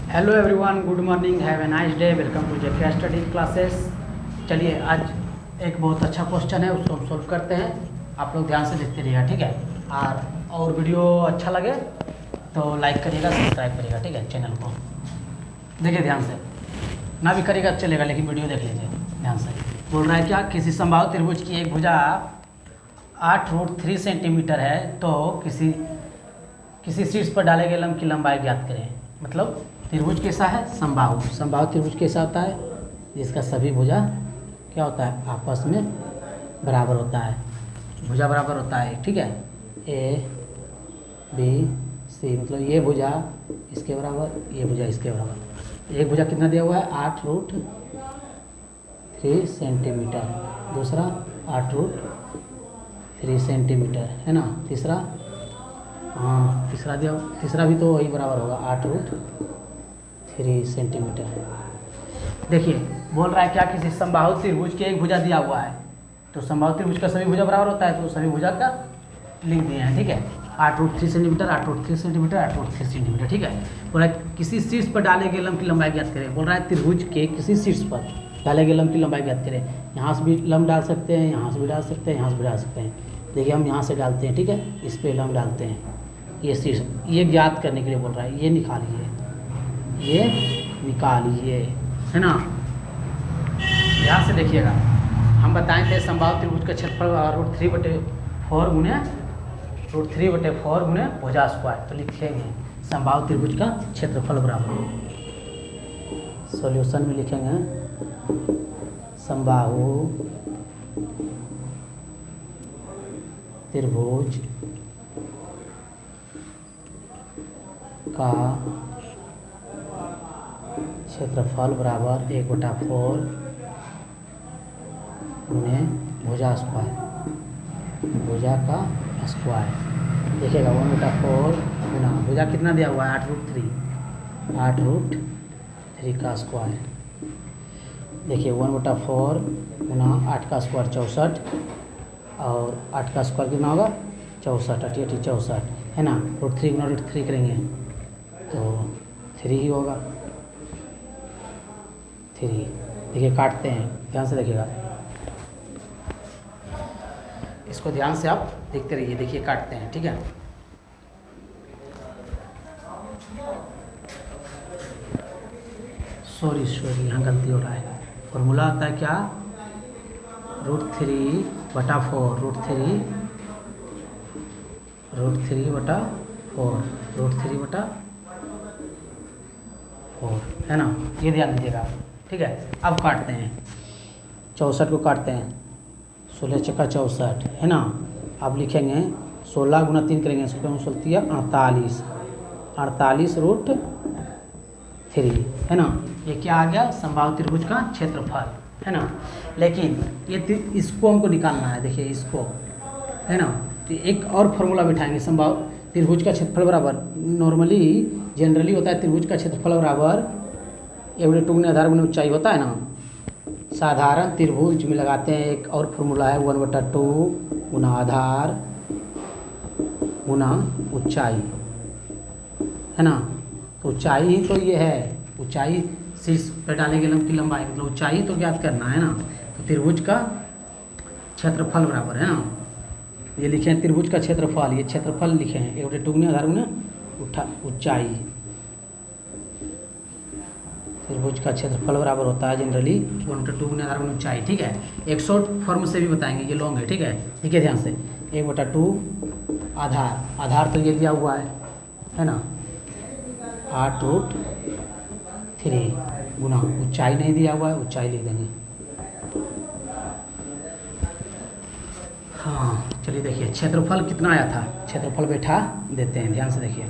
Hello everyone, good morning, have a nice day, welcome to JK study classes. चलिए आज एक बहुत अच्छा क्वेश्चन है, उसको हम सोल्व करते हैं। आप लोग ध्यान से देखते रहिएगा, ठीक है। और वीडियो अच्छा लगे तो लाइक करिएगा, सब्सक्राइब करिएगा, ठीक है, चैनल को। देखिए ध्यान से, ना भी करिएगा चलेगा, लेकिन वीडियो देख लीजिए ध्यान से। बोल रहा है क्या, किसी समबाहु त्रिभुज की एक भुजा 8√3 सेंटीमीटर है, तो किसी शीर्ष पर डाले गए लंब की लंबाई ज्ञात करें। मतलब त्रिभुज कैसा है, समबाहु। समबाहु त्रिभुज कैसा होता है, जिसका सभी भुजा क्या होता है, आपस में बराबर होता है, भुजा बराबर होता है, ठीक है। ए बी सी, मतलब ये भुजा इसके बराबर, ये भुजा इसके बराबर। एक भुजा कितना दिया हुआ है, 8√3 सेंटीमीटर, दूसरा 8√3 सेंटीमीटर है ना। तीसरा, हाँ तीसरा दिया, तीसरा भी तो वही बराबर होगा, 8√3 सेंटीमीटर। देखिए बोल रहा है क्या, किसी समबाहु त्रिभुज की एक भुजा दिया हुआ है, तो समबाहु त्रिभुज का सभी भुजा बराबर होता है, तो सभी भुजा का लिख दिए हैं, ठीक है। 8√3 सेंटीमीटर, 8√3 सेंटीमीटर, 8√3 सेंटीमीटर, ठीक है। बोल रहा है किसी शीर्ष पर डाले गए लंब की लंबाई ज्ञात करें। बोल रहा है त्रिभुज के किसी शीर्ष पर डाले गए लंब की लंबाई ज्ञात करें। यहाँ से भी लंब डाल सकते हैं, यहाँ से भी डाल सकते हैं, यहाँ से भी डाल सकते हैं। देखिए हम यहाँ से डालते हैं, ठीक है, इस पर लंब डालते हैं, ये शीर्ष, ये ज्ञात करने के लिए बोल रहा है, ये निकालिए, ये निकालिए, है ना। ध्यान से देखिएगा, हम बताए थे समबाहु त्रिभुज का क्षेत्रफल √3/4 गुने भुजा स्क्वायर। तो लिखेंगे समबाहु त्रिभुज का क्षेत्रफल बराबर, सॉल्यूशन में लिखेंगे समबाहु त्रिभुज का क्षेत्रफल बराबर 1/4 गुने भुजा स्क्वायर, भुजा का स्क्वायर। देखिएगा 1/4 गुना भुजा कितना दिया हुआ है, 8√3 का स्क्वायर। देखिए 1/4 गुना 8 का स्क्वायर 64, और 8 का स्क्वायर कितना होगा, 64, 8 64 है ना। √3 गुना √3 करेंगे तो 3 ही होगा, 3। देखिए काटते हैं, ध्यान से देखिएगा, इसको ध्यान से आप देखते रहिए। देखिए काटते हैं, ठीक है। सॉरी यहाँ गलती हो रहा है। फॉर्मूला आता है क्या, √3/4, √3/4 है ना, ये ध्यान दीजिएगा, ठीक है। अब काटते हैं, 64 को काटते हैं, 16 चक्का 64 है ना। अब लिखेंगे 16 गुना 3 करेंगे, 48, 48√3 है ना। ये क्या आ गया, समबाहु त्रिभुज का क्षेत्रफल, है ना। लेकिन ये इसको हमको निकालना है, देखिए इसको, है ना। तो एक और फॉर्मूला बिठाएंगे, समबाहु त्रिभुज का क्षेत्रफल बराबर, नॉर्मली जनरली होता है त्रिभुज का क्षेत्रफल बराबर एवढे टू गुने आधार गुने ऊंचाई होता है ना। साधारण त्रिभुज में लगाते हैं, एक और फॉर्मूला है 1/2 गुना आधार गुना ऊंचाई, है ना। तो ऊंचाई ही तो ये है, ऊंचाई शीर्ष पर डाले गए लंब की लंबाई, मतलब ऊंचाई तो ज्ञात करना है ना। तो त्रिभुज का क्षेत्रफल बराबर, है ना, ये लिखे हैं त्रिभुज का क्षेत्रफल, ये क्षेत्रफल लिखे हैं 1/2 गुने आधार गुने ऊंचाई। त्रिभुज का क्षेत्रफल बराबर होता है जनरली 1/2 गुने आधार गुने ऊंचाई, ठीक है। एक शॉर्ट फॉर्म से भी बताएंगे, ये लॉन्ग है, ठीक है। देखिए ध्यान से, 1/2 आधार तो ये दिया हुआ है ना, 8√3 गुना ऊंचाई नहीं दिया हुआ है, ऊंचाई लिख देंगे। हाँ चलिए देखिए क्षेत्रफल कितना आया था, क्षेत्रफल बैठा देते हैं, ध्यान से देखिए।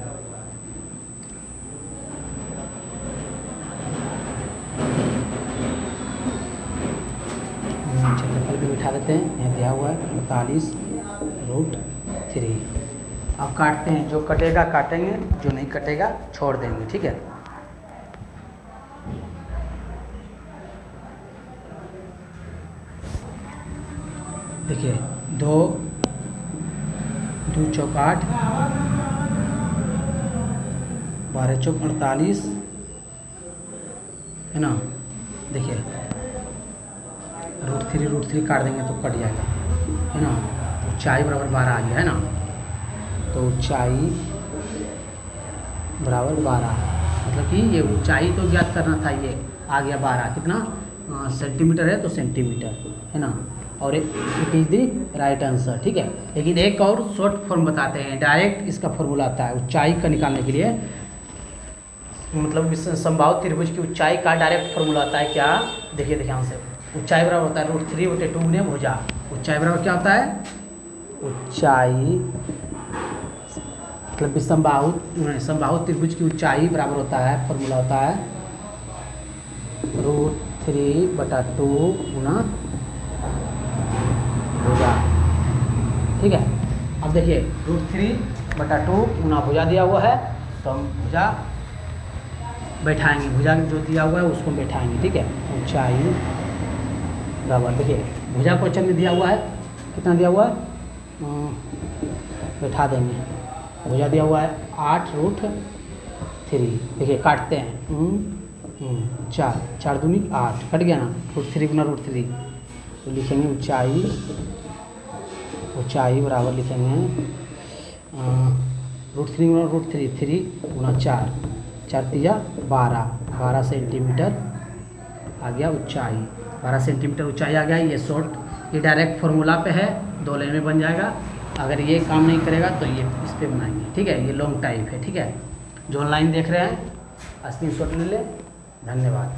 क्षेत्रफल भी बिठा देते हैं, यहाँ दिया हुआ है 48√3। अब काटते हैं, जो कटेगा काटेंगे, जो नहीं कटेगा छोड़ देंगे, ठीक है। देखिए 2 चौक 8, 12 चौक 48, है ना। देखिए √3 काट देंगे तो कट जाएगा, है ना। ऊंचाई बराबर 12 आ गया, है ना। तो ऊंचाई बराबर 12, मतलब कि ये ऊंचाई तो ज्ञात करना था, ये आ गया 12, कितना सेंटीमीटर है तो सेंटीमीटर, है ना। और it is the right answer, ठीक है। लेकिन एक और शॉर्ट फॉर्म बताते हैं, डायरेक्ट इसका फॉर्मूला आता है ऊंचाई का निकालने के लिए, मतलब इस समबाहु त्रिभुज की ऊंचाई का डायरेक्ट फॉर्मूला आता है क्या, देखिए ध्यान से। ऊंचाई बराबर होता है √3/2 गुने भुजा। ऊंचाई बराबर क्या होता है, ऊंचाई मतलब समबाहु त्रिभुज की ऊंचाई बराबर होता है, फॉर्मूला होता है √3/2 गुना भुजा, ठीक है। अब देखिए √3/2 गुना भुजा दिया हुआ है, तो हम भुजा बैठाएंगे, भुजा जो दिया हुआ है उसको बैठाएंगे, ठीक है। ऊंचाई बराबर, देखिए भुजा क्वेश्चन में दिया हुआ है, कितना दिया हुआ है, बैठा देंगे। भुजा दिया हुआ है 8√3, देखिए काटते हैं, 4 दूनी 8, कट गया ना, √3 गुना √3, तो लिखेंगे ऊंचाई बराबर लिखेंगे √3 गुना √3, 3 गुना 4, 4 तिया 12 सेंटीमीटर आ गया ऊंचाई, 12 सेंटीमीटर ऊंचाई आ गया। ये शॉर्ट, ये डायरेक्ट फार्मूला पे है, 2 लाइन में बन जाएगा। अगर ये काम नहीं करेगा तो ये इस पे बनाएंगे, ठीक है। ये लॉन्ग टाइप है, ठीक है। जो ऑनलाइन देख रहे हैं स्क्रीनशॉट ले लें। धन्यवाद।